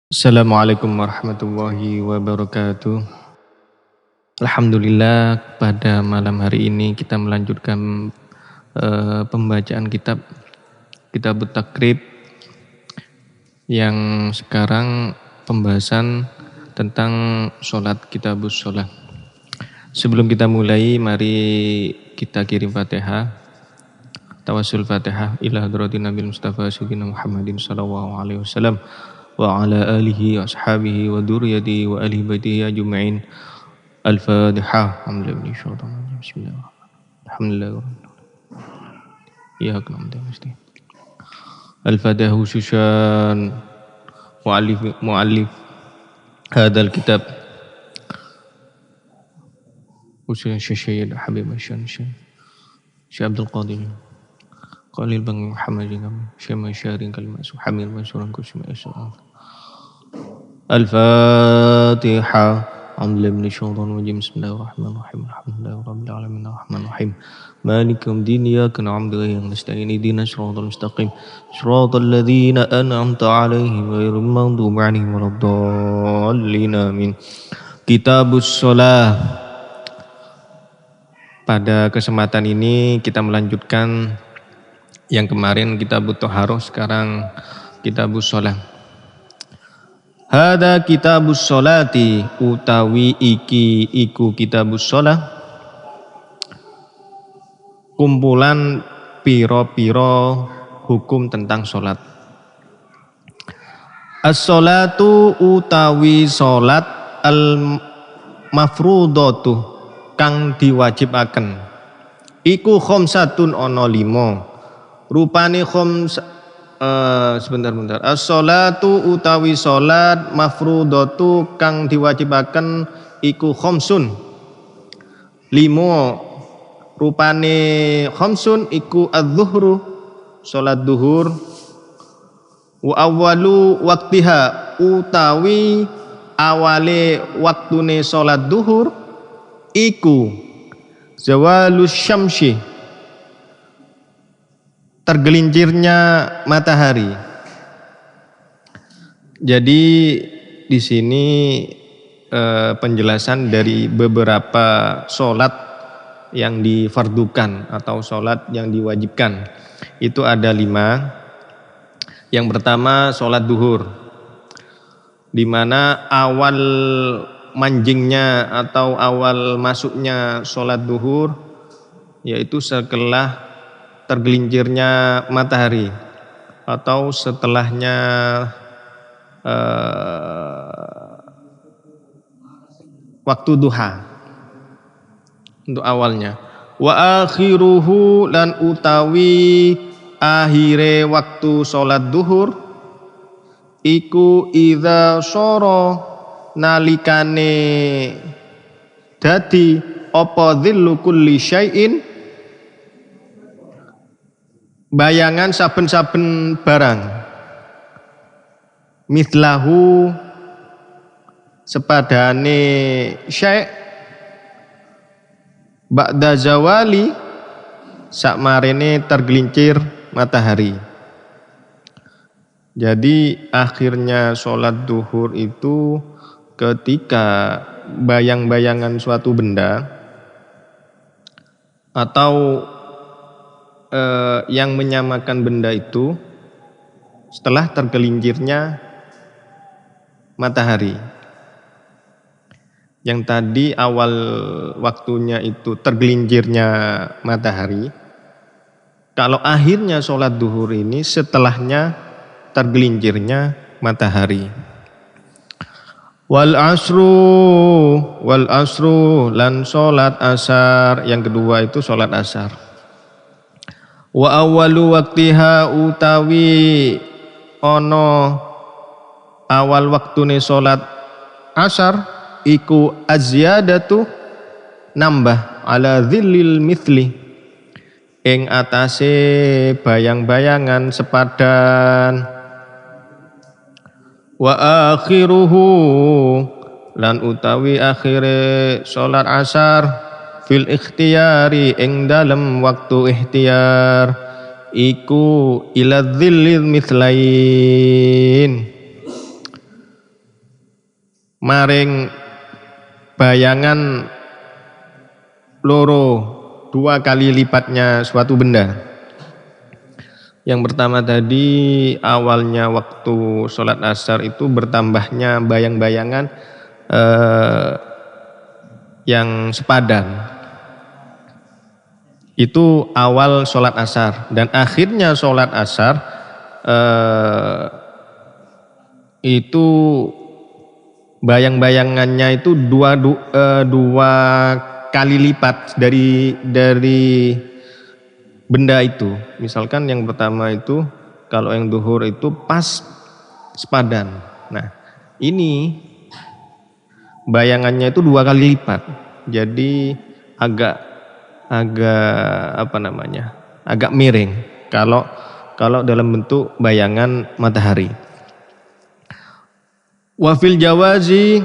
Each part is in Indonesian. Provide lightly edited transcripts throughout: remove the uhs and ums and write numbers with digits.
Assalamualaikum warahmatullahi wabarakatuh. Alhamdulillah pada malam hari ini kita melanjutkan pembacaan Kitabut Takrib yang sekarang pembahasan tentang sholat, Kitabus Sholat. Sebelum kita mulai, mari kita kirim Fatihah. Tawassul Fatihah ila hadratin Nabil Mustafa Sayyidina Muhammadin sallallahu alaihi wasallam wa ala alihi wa ashabihi wa dzurriyyatihi wa ahli baitihi ajma'in. Al-Fatihah. Bismillahirrahmanirrahim. Al-Fatihah khususan muallif hadzal kitab khususnya Syekh Habib Syekh Abdul Qadir Qalil Bang Muhammadin Syekh Masyarin kalimat Hamil Mansuran Kusma Islam. Al-Fatihah. A'udzu billahi minasyaitonir rajim. Bismillahirrahmanirrahim. Alhamdulillahirabbil alamin arrahmanir rahim. Maliki yaumiddin. Iyyaka na'budu wa iyyaka nasta'in. Ihdinas siratal mustaqim. Shiratal ladzina an'amta 'alaihim ghairil maghdubi 'alaihim waladdallin. Amin. Kitabus Shalah. Pada kesempatan ini kita melanjutkan yang kemarin Kitabut Thaharah, sekarang Kitabus Shalah. Hada Kitabus Sholati, utawi iki iku Kitabus Sholah, kumpulan piro-piro hukum tentang sholat. As-sholatu utawi sholat al-mafrudatu kang diwajibaken iku khomsatun ono limo rupane sebentar. As-sholatu utawi sholat mafrudatu kang diwajibaken iku khomsun limo rupane khomsun iku adz-zuhru sholat duhur wa awwalu waktiha utawi awale waktune sholat duhur iku zawalus syamsi tergelincirnya matahari. Jadi di sini penjelasan dari beberapa sholat yang difardukan atau sholat yang diwajibkan. Itu ada 5. Yang pertama sholat duhur, di mana awal manjingnya atau awal masuknya sholat duhur yaitu setelah tergelincirnya matahari atau setelahnya waktu duha untuk awalnya. Wa akhiruhu lan utawi akhire waktu sholat duhur iku idza syara nalikane dadi apa dhillu kulli syai'in bayangan saben-saben barang mithlahu sepadane syai' ba'da zawali sakmarene tergelincir matahari. Jadi akhirnya sholat duhur itu ketika bayang-bayangan suatu benda atau yang menyamakan benda itu setelah tergelincirnya matahari. Yang tadi awal waktunya itu tergelincirnya matahari. Kalau akhirnya sholat duhur ini setelahnya tergelincirnya matahari. Wal asru lan sholat asar. Yang kedua itu sholat asar. Wa awwalu waktiha utawi ono awal waktune sholat asar iku azyadatu nambah ala dhillil mithli ing atase bayang-bayangan sepadan. Wa akhiruhu lan utawi akhire sholat asar fil ikhtiyari ing dalem waktu ikhtiyar iku ila dzillil mithlain maring bayangan loro, 2 kali lipatnya suatu benda. Yang pertama tadi awalnya waktu sholat asar itu bertambahnya bayang-bayangan yang sepadan. Itu awal sholat asar, dan akhirnya sholat asar itu bayang-bayangannya itu dua kali lipat dari benda itu. Misalkan yang pertama itu kalau yang duhur itu pas sepadan. Nah, ini bayangannya itu 2 kali lipat. Jadi agak agak miring kalau dalam bentuk bayangan matahari. Wa fil jawazi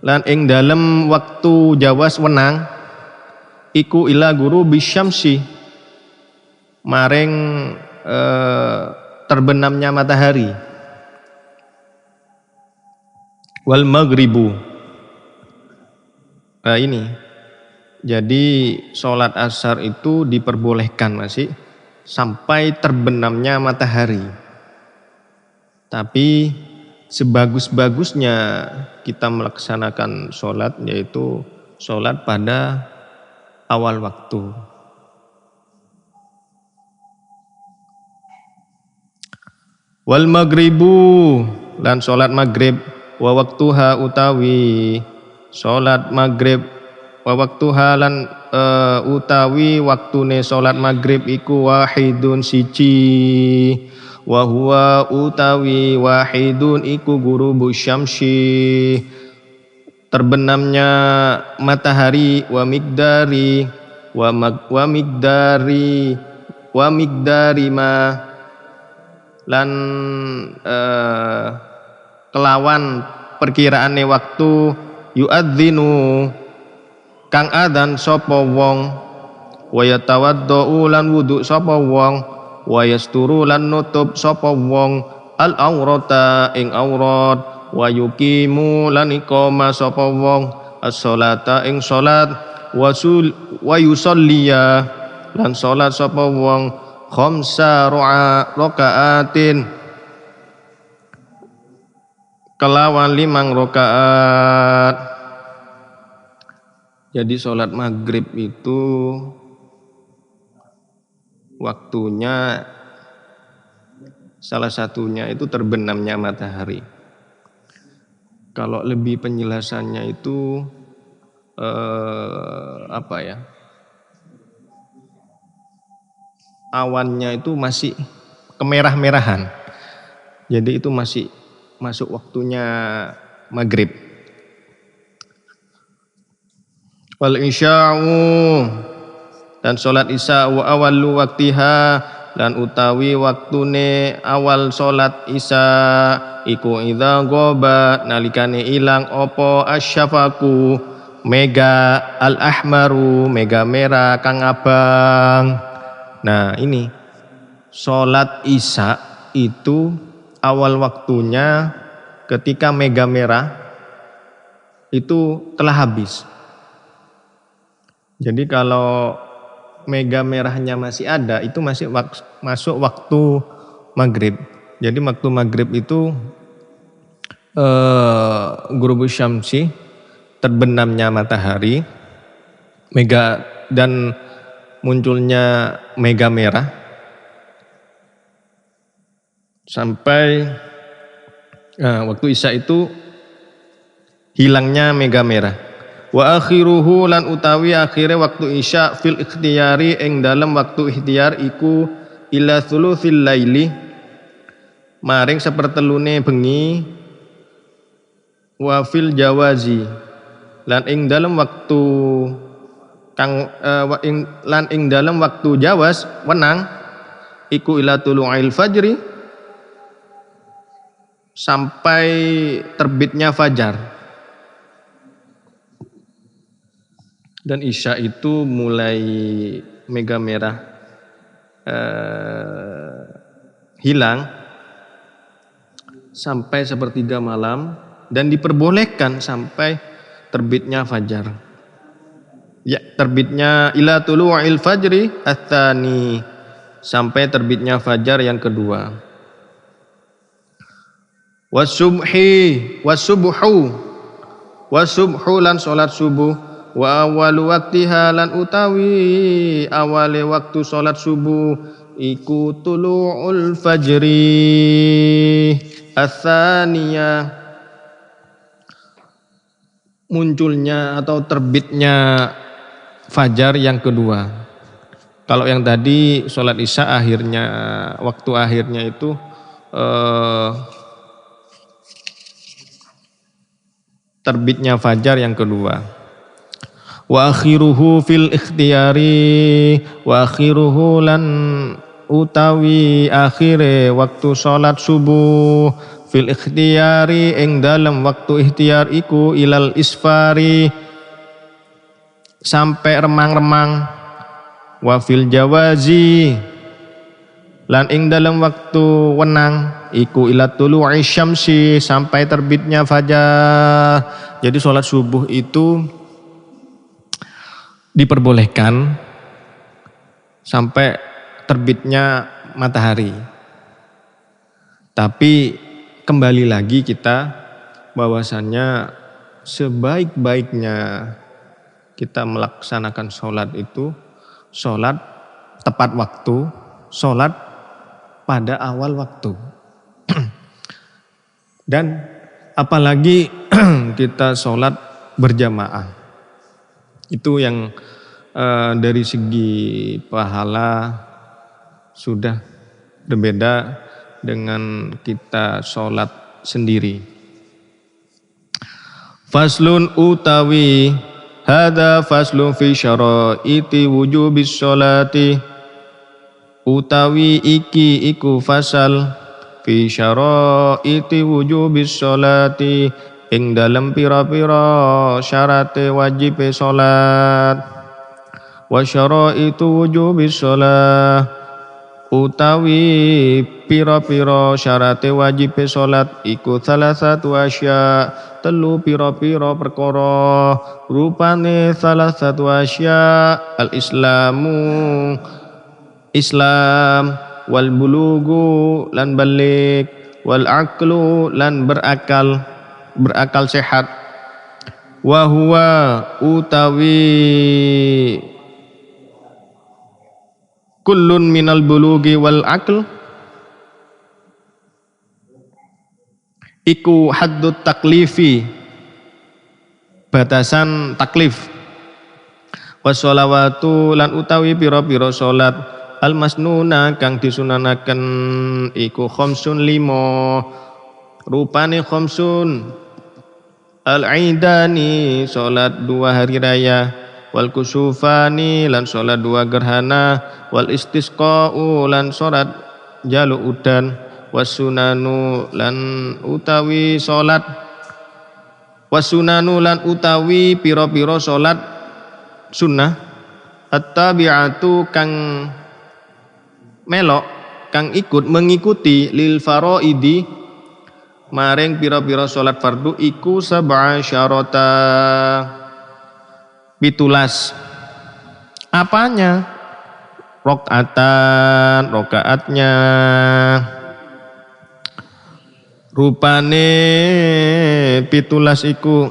lan ing dalem waktu jawas wenang iku ila guru bisyamsi maring terbenamnya matahari. Wal maghribu. Nah ini, jadi sholat asar itu diperbolehkan masih sampai terbenamnya matahari. Tapi sebagus-bagusnya kita melaksanakan sholat yaitu sholat pada awal waktu. Wal maghribu lan sholat maghrib wa waktuha utawi sholat maghrib wa waktuha lan utawi waktune sholat maghrib iku wahidun siji wa huwa utawi wahidun iku gurubu syamsi terbenamnya matahari wa migdari ma lan kelawan perkiraane waktu yu'adzinu kang adzan sapa wong wa yatawaddau lan wudu sapa wong wa yasturu lan nutup sapa wong al aurata ing aurat wa yuqimu lan iqama sapa wong as-sholata ing salat wa yusalliya lan salat sapa wong khamsa rakaatin kelawan 5 rakaat. Jadi sholat maghrib itu waktunya salah satunya itu terbenamnya matahari. Kalau lebih penjelasannya itu awannya itu masih kemerah-merahan. Jadi itu masih masuk waktunya maghrib. Wal isya'u dan sholat isya wa awalu waktiha dan utawi waktune awal sholat isya iku idza goba nalikane ilang opo asyafaku mega al ahmaru mega merah kang abang. Nah ini sholat isya itu awal waktunya ketika mega merah itu telah habis. Jadi kalau mega merahnya masih ada itu masih masuk waktu maghrib. Jadi waktu maghrib itu ghurubus syamsi terbenamnya matahari mega dan munculnya mega merah sampai waktu isya itu hilangnya mega merah. Wa akhiruhu lan utawi akhire waktu isya fil ikhtiyari ing dalam waktu ikhtiar iku ila thuluthil laili maring sepertelune bengi wa fil jawazi lan ing dalam waktu lan ing dalam waktu jawas wenang iku ila tulu'il fajri sampai terbitnya fajar. Dan isya itu mulai mega merah hilang sampai sepertiga malam dan diperbolehkan sampai terbitnya fajar. Ya, terbitnya ila tulu'il fajri ats-tsani, sampai terbitnya fajar yang kedua. Wasubhi wasubhu lan salat subuh, wa awwalu waqtiha lan utawi awale waktu salat subuh iku tulu'ul fajri ats-tsaniyah, munculnya atau terbitnya fajar yang kedua. Kalau yang tadi sholat isya akhirnya, waktu akhirnya itu terbitnya fajar yang kedua. Wa akhiruhu fil ikhtiyari, wa akhiruhu lan utawi akhire waktu sholat subuh fil ikhtiyari ing dalam waktu ikhtiyar iku ilal isfari, sampai remang-remang. Wa fil jawazi lan ing dalam waktu wenang iku ila tulu'i syamsi, sampai terbitnya fajar. Jadi sholat subuh itu diperbolehkan sampai terbitnya matahari. Tapi kembali lagi kita bahwasannya sebaik-baiknya kita melaksanakan sholat itu sholat tepat waktu, sholat pada awal waktu. Dan apalagi kita sholat berjamaah. Itu yang dari segi pahala sudah berbeda dengan kita sholat sendiri. Faslun utawi hada faslun fi syaraiti wujubis sholati, utawi iki iku fasal fi syaraiti wujubis sholati ing dalem pira-pira syarate wajibe salat. Wa syaraitu wujubis shalah, utawi pira-pira syarate wajibe salat iku salasatu asya, telu pira-pira perkara. Rupane salasatu asya al islamu Islam, wal bulugu lan balik, wal aqlu lan berakal sehat, wa huwa utawi kullun minal bulugi wal aql iku haddut taklifi, batasan taklif. Washolawatu lan utawi pira-pira salat al masnuna kang disunanaken iku khamsun limo. Rupane khamsun al aidani, salat dua hari raya, wal kusufani lan salat dua gerhana, wal istisqa'u lan salat jaluk udan, wasunanu lan utawi salat wasunanu lan utawi pira-pira salat sunnah, at-tabi'atu kang melok, kang ikut mengikuti lil faraidi maring pira-pira salat fardu iku sab'a syarata, pitulas. Apanya? Rokaatnya. Rupane pitulas iku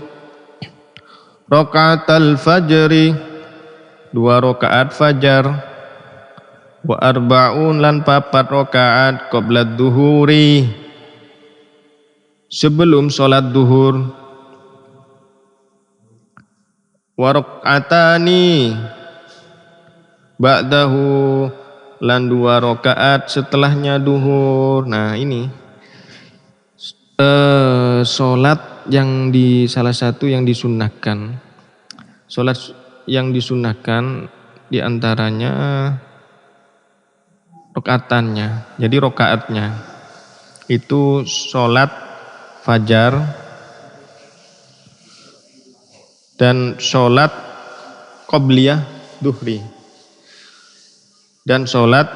rokaatal fajri, dua rokaat fajar, wa arba'un lan papat rokaat qabla duhuri, sebelum sholat duhur, wa rokatani ba'dahu lan dua rokaat setelahnya duhur. Nah ini sholat yang salah satu yang disunnahkan, sholat yang disunnahkan diantaranya rokaatannya. Jadi rokaatnya itu sholat fajar dan sholat qobliyah duhri dan sholat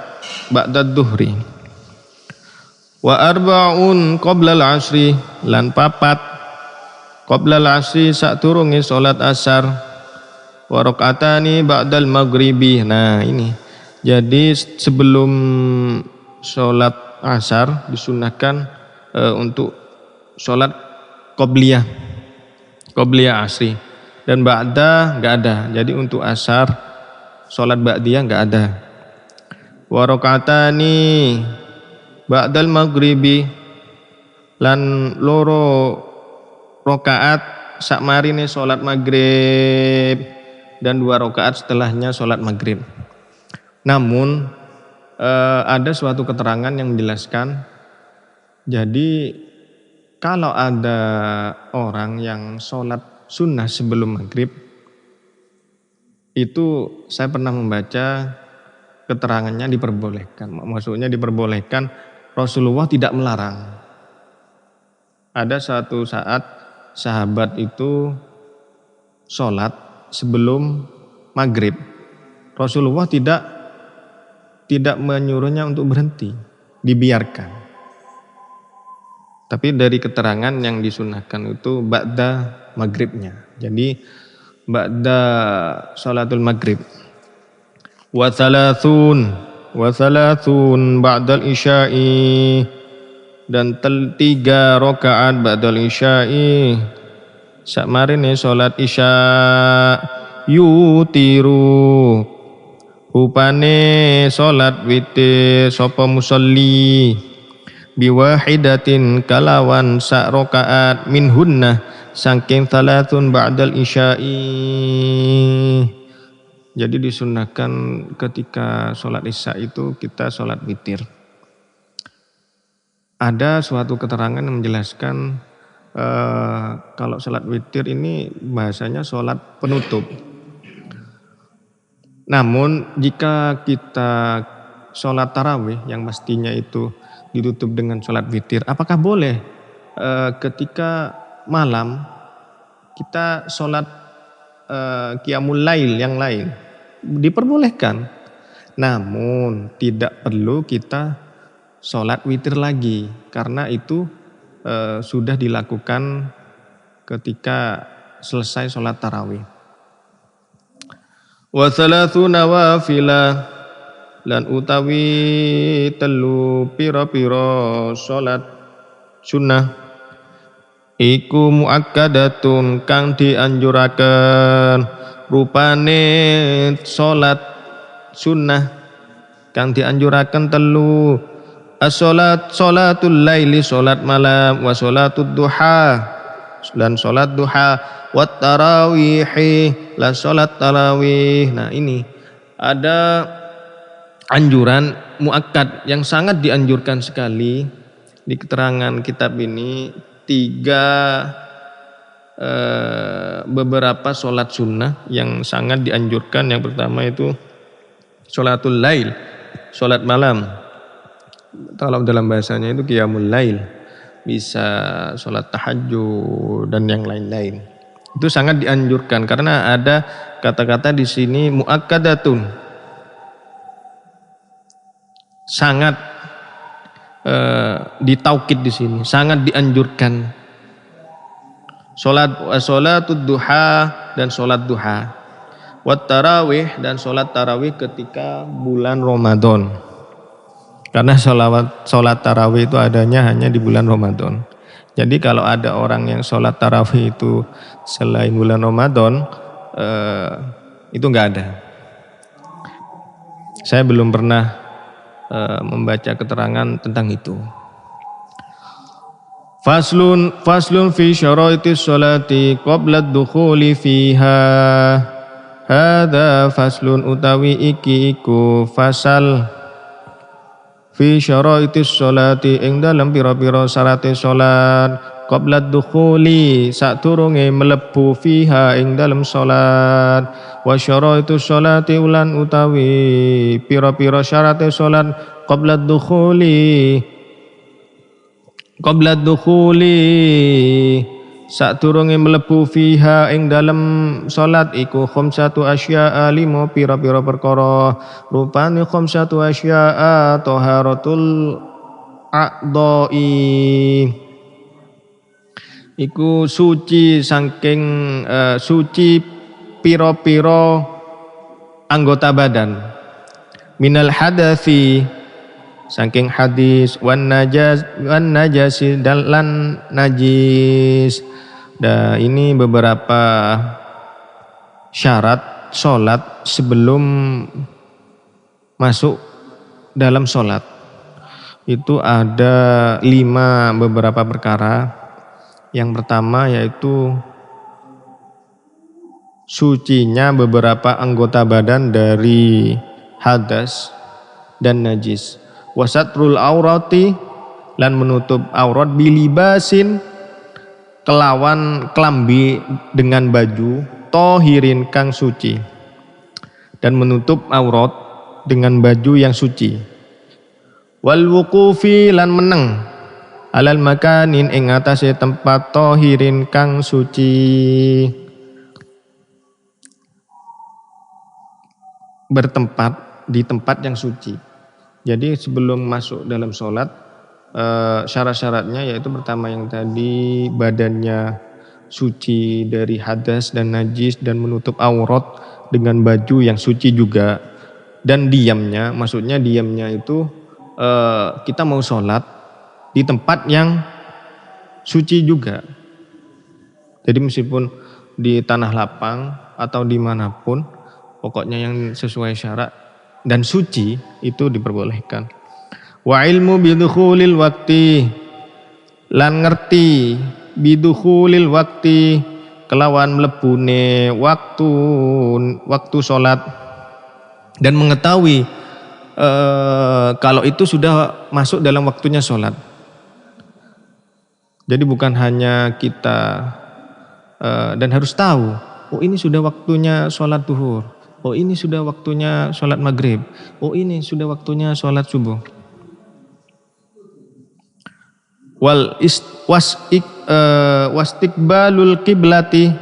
ba'dad duhri. Wa arba'un qoblal asri lan papat Qabla al-'asri sadurunge salat asar. Wa rakaatani ba'dal maghribi. Nah, ini. Jadi sebelum salat asar disunahkan untuk salat qabliyah asri, dan ba'da enggak ada. Jadi untuk asar salat ba'diyah enggak ada. Wa rakaatani ba'dal maghribi, lan loro rakaat sakmarine salat maghrib, dan 2 rakaat setelahnya salat maghrib. Namun ada suatu keterangan yang menjelaskan, jadi kalau ada orang yang sholat sunnah sebelum maghrib, itu saya pernah membaca keterangannya diperbolehkan. Maksudnya diperbolehkan, Rasulullah tidak melarang. Ada satu saat sahabat itu sholat sebelum maghrib, Rasulullah tidak menyuruhnya untuk berhenti, dibiarkan. Tapi dari keterangan yang disunahkan itu ba'da maghribnya. Jadi ba'da sholatul maghrib. Wa thalathun ba'dal isya'i, dan 3 rakaat ba'dal isya'i sakmarine salat isya. Yutiru, rupane salat witir sapa musolli, biwahidatin kalawan sak rakaat minhunna saking thalathun ba'dal isya'i. Jadi disunahkan ketika sholat isya itu kita sholat witir. Ada suatu keterangan yang menjelaskan kalau sholat witir ini bahasanya sholat penutup. Namun jika kita sholat tarawih yang mestinya itu ditutup dengan sholat witir, apakah boleh ketika malam kita sholat qiyamul lail yang lain? Diperbolehkan. Namun tidak perlu kita sholat witir lagi, karena itu sudah dilakukan ketika selesai sholat tarawih. Wa thalathu nawafila, lan utawi 3 pira-pira salat sunnah iku muakkadatun kang dianjuraken, rupane salat sunnah kang dianjuraken 3: sholatul laili, salat malam, wa sholatud duha, dan salat duha, wat tarawihi, la salat tarawih. Nah, ini ada anjuran muakkad yang sangat dianjurkan sekali di keterangan kitab ini. 3 beberapa sholat sunnah yang sangat dianjurkan. Yang pertama itu sholatul lail, sholat malam. Kalau dalam bahasanya itu qiyamul lail, bisa sholat tahajud dan yang lain-lain. Itu sangat dianjurkan karena ada kata-kata di sini muakkadatun, sangat ditaukid di sini, sangat dianjurkan. Sholatud duha, dan sholat duha, wat tarawih, dan sholat tarawih ketika bulan Ramadan. Karena sholat tarawih itu adanya hanya di bulan Ramadan. Jadi kalau ada orang yang sholat tarawih itu selain bulan Ramadan, itu enggak ada. Saya belum pernah membaca keterangan tentang itu. Faslun fi syaraitis sholati qabla ad-dukhuli fiha. Hadza faslun utawi iki iku fasal fi syaraitis sholati ing dalem pira-pira syarate salat qabla ad-dukhuli sadurunge mlebu fiha ing dalem salat, wa syaraitus sholati ulan utawi pira-pira syarate salat qabla ad-dukhuli sadurunge mlebu fiha ing dalem salat iku khamsatu asya'a, 5 pira-pira perkara. Rupane khamsatu asya'a taharatul a'dha'i, Iku suci saking suci piro-piro anggota badan. Minal hadatsi saking hadis wan najasi dan lan najis. Ini beberapa syarat sholat sebelum masuk dalam sholat. Itu ada 5 beberapa perkara. Yang pertama yaitu sucinya beberapa anggota badan dari hadas dan najis. Wasatrul aurati lan menutup aurat bilibasin kelawan klambi dengan baju tohirin kang suci, dan menutup aurat dengan baju yang suci. Wal wuqufi lan meneng alal makanin ing atase tempat tohirin kang suci, bertempat di tempat yang suci. Jadi sebelum masuk dalam sholat syarat-syaratnya yaitu pertama yang tadi badannya suci dari hadas dan najis dan menutup aurat dengan baju yang suci juga, dan diamnya, maksudnya diamnya itu kita mau sholat di tempat yang suci juga. Jadi meskipun di tanah lapang atau dimanapun, pokoknya yang sesuai syarat dan suci itu diperbolehkan. Wa ilmu bidukhulil wakti lan ngerti bidukhulil wakti kelawan mlebune waktu sholat, dan mengetahui kalau itu sudah masuk dalam waktunya sholat. Jadi bukan hanya kita dan harus tahu, oh ini sudah waktunya sholat duhur, oh ini sudah waktunya sholat maghrib, oh ini sudah waktunya sholat subuh. Wastiqbalul kiblati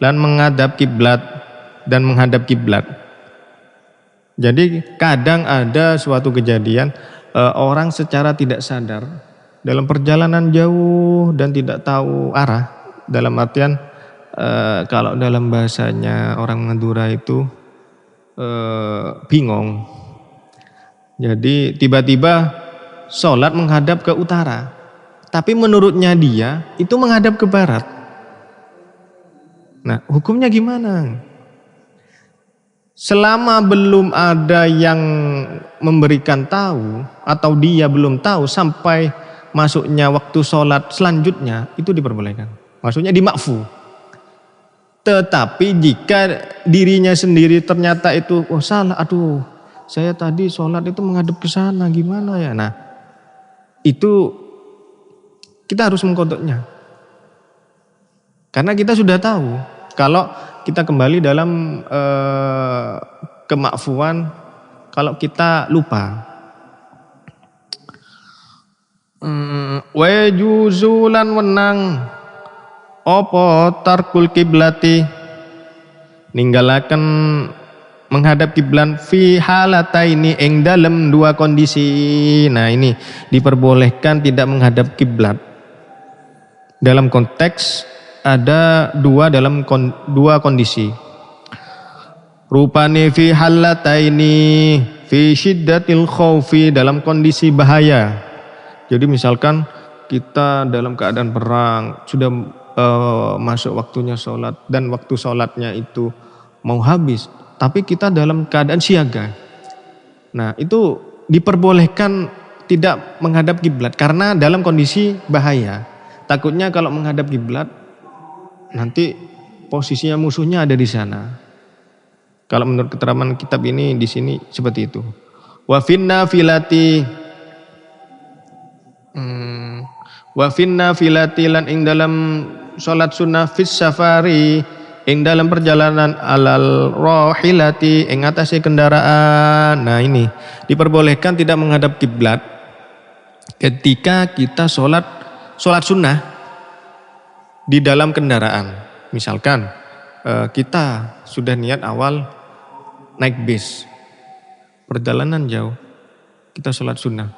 lan menghadap kiblat dan menghadap kiblat. Jadi kadang ada suatu kejadian orang secara tidak sadar dalam perjalanan jauh dan tidak tahu arah, dalam artian kalau dalam bahasanya orang Madura itu bingung. Jadi tiba-tiba sholat menghadap ke utara, tapi menurutnya dia itu menghadap ke barat. Nah, hukumnya gimana? Selama belum ada yang memberikan tahu atau dia belum tahu sampai masuknya waktu sholat selanjutnya, itu diperbolehkan. Maksudnya dimakfu. Tetapi jika dirinya sendiri ternyata itu, oh salah, aduh saya tadi sholat itu menghadap ke sana, gimana ya? Nah itu kita harus mengkodoknya. Karena kita sudah tahu kalau kita kembali dalam kemakfuan kalau kita lupa. Wajuzulan wenang opo tarkul kiblati ninggalaken menghadap kiblat fi halataini ing dalam 2 kondisi. Nah ini diperbolehkan tidak menghadap kiblat dalam konteks ada 2 kondisi. Rupane fi halataini fi syiddatil khaufi, dalam kondisi bahaya. Jadi misalkan kita dalam keadaan perang, sudah masuk waktunya sholat dan waktu sholatnya itu mau habis, tapi kita dalam keadaan siaga. Nah itu diperbolehkan tidak menghadap kiblat karena dalam kondisi bahaya. Takutnya kalau menghadap kiblat nanti posisinya musuhnya ada di sana. Kalau menurut keterangan kitab ini di sini seperti itu. Wa finna filati lan ing dalam salat sunnah fis safari ing dalam perjalanan alal rohilati ing atase kendaraan. Nah ini diperbolehkan tidak menghadap kiblat ketika kita sholat sunnah di dalam kendaraan. Misalkan kita sudah niat awal naik bis, perjalanan jauh, kita sholat sunnah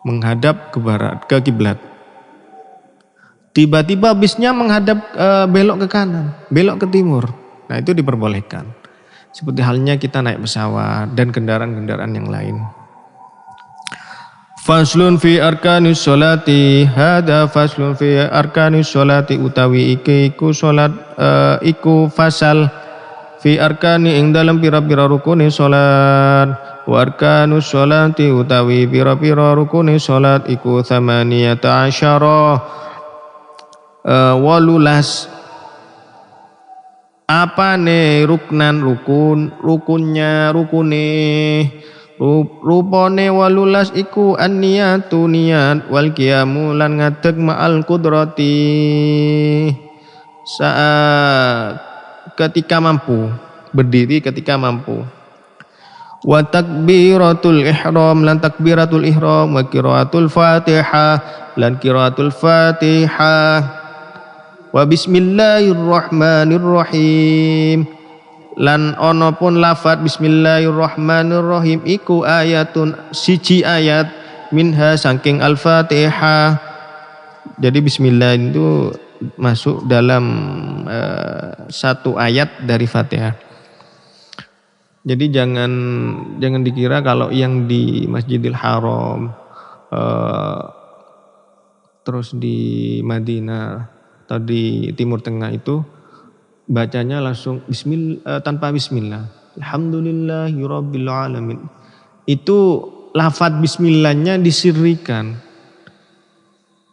menghadap ke barat, ke kiblat. tiba-tiba bisnya menghadap belok ke kanan, belok ke timur. Nah, itu diperbolehkan. Seperti halnya kita naik pesawat dan kendaraan-kendaraan yang lain. Faslun fi arkanis sholati, hada faslun fi arkanis sholati utawi iku salat iku fasal fi arkani ing dalam pira-pira rukune salat. Wa arkanus sholati utawi pira-pira rukune salat iku 18 walulas. Apane rukunnya rukune rupane walulas iku an-niyatu niyat wal qiyamu lan ngadeg ma'al qudrati saat ketika mampu, berdiri ketika mampu. Wa takbiratul ihram lan takbiratul ihram wa qiraatul Fatihah lan qiraatul Fatihah. Wa bismillahirrahmanirrahim lan ana pun lafaz bismillahirrahmanirrahim iku ayatun siji ayat minha saking al-Fatihah. Jadi bismillah itu masuk dalam satu ayat dari Fatihah. Jadi jangan dikira kalau yang di Masjidil Haram terus di Madinah atau di Timur Tengah itu bacanya langsung tanpa bismillah. Alhamdulillahirabbil alamin. Itu lafaz bismillahnya disirrikan,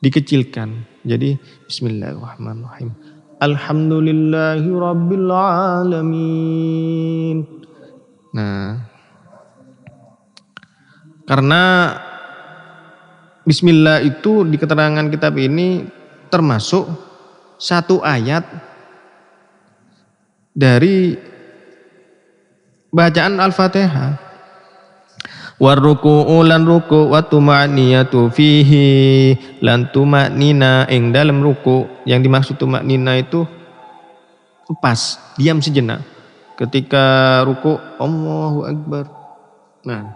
dikecilkan. Jadi bismillahirrahmanirrahim. Alhamdulillahirabbil alamin. Nah, karena bismillah itu di keterangan kitab ini termasuk satu ayat dari bacaan Al-Fatihah. Warruku'u lan ruku' wa tuma'niyatu fihi lan tuma'nina ing dalam ruku'. Yang dimaksud tuma'nina itu pas, diam sejenak. Ketika ruku' Allahu Akbar. Nah.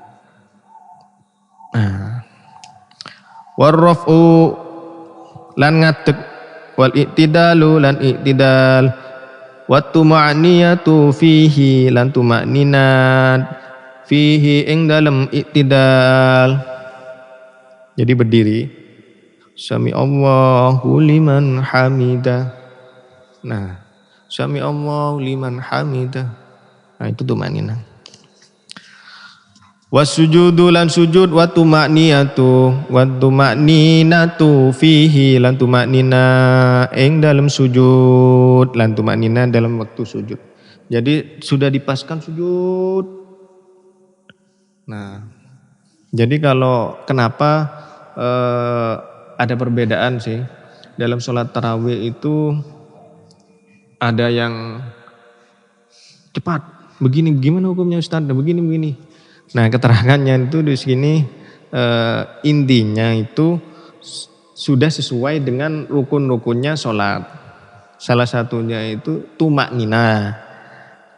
Warraf'u lan ngadeg wal i'tidalu lan i'tidal wa tuma'niyatu fihi lan tuma'ninat fihi ing dalam i'tidal. Jadi berdiri sami Allahu liman hamidah. Nah, sami Allahu liman hamidah. Nah, itu tuma'ninah. Wasujudu lan sujud wa tuma'niyatu fihi lan tuma'nina ing dalam sujud lan tuma'nina dalam waktu sujud. Jadi sudah dipaskan sujud. Nah, jadi kalau kenapa ada perbedaan sih dalam sholat tarawih itu ada yang cepat begini, gimana hukumnya Ustaz? Begini. Nah, keterangannya itu di sini intinya itu sudah sesuai dengan rukun-rukunnya sholat. Salah satunya itu tumaknina.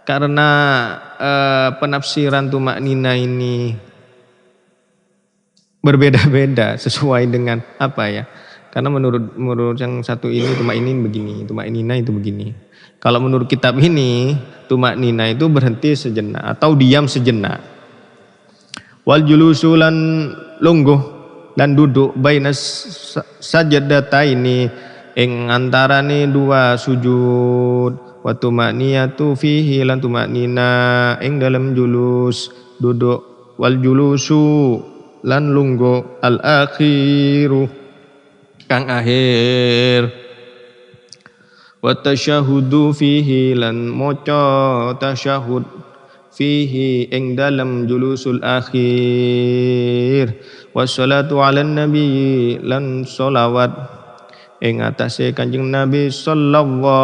Karena penafsiran tumaknina ini berbeda-beda sesuai dengan apa ya? Karena menurut yang satu ini tumaknina begini, tumaknina itu begini. Kalau menurut kitab ini tumaknina itu berhenti sejenak atau diam sejenak. Wal julusu lan lungguh lan duduk bainas sajadataini ing antarane dua sujud wa tumaniyatu fihi lan tumanina ing dalam julus duduk wal julusu lan lungguh al akhiru kang akhir wa tasyahudu fihi lan maca tasyahud fihi ing dalam julusul akhir wassalatu ala nabi lan sholawat ing atase Kanjeng Nabi sallallahu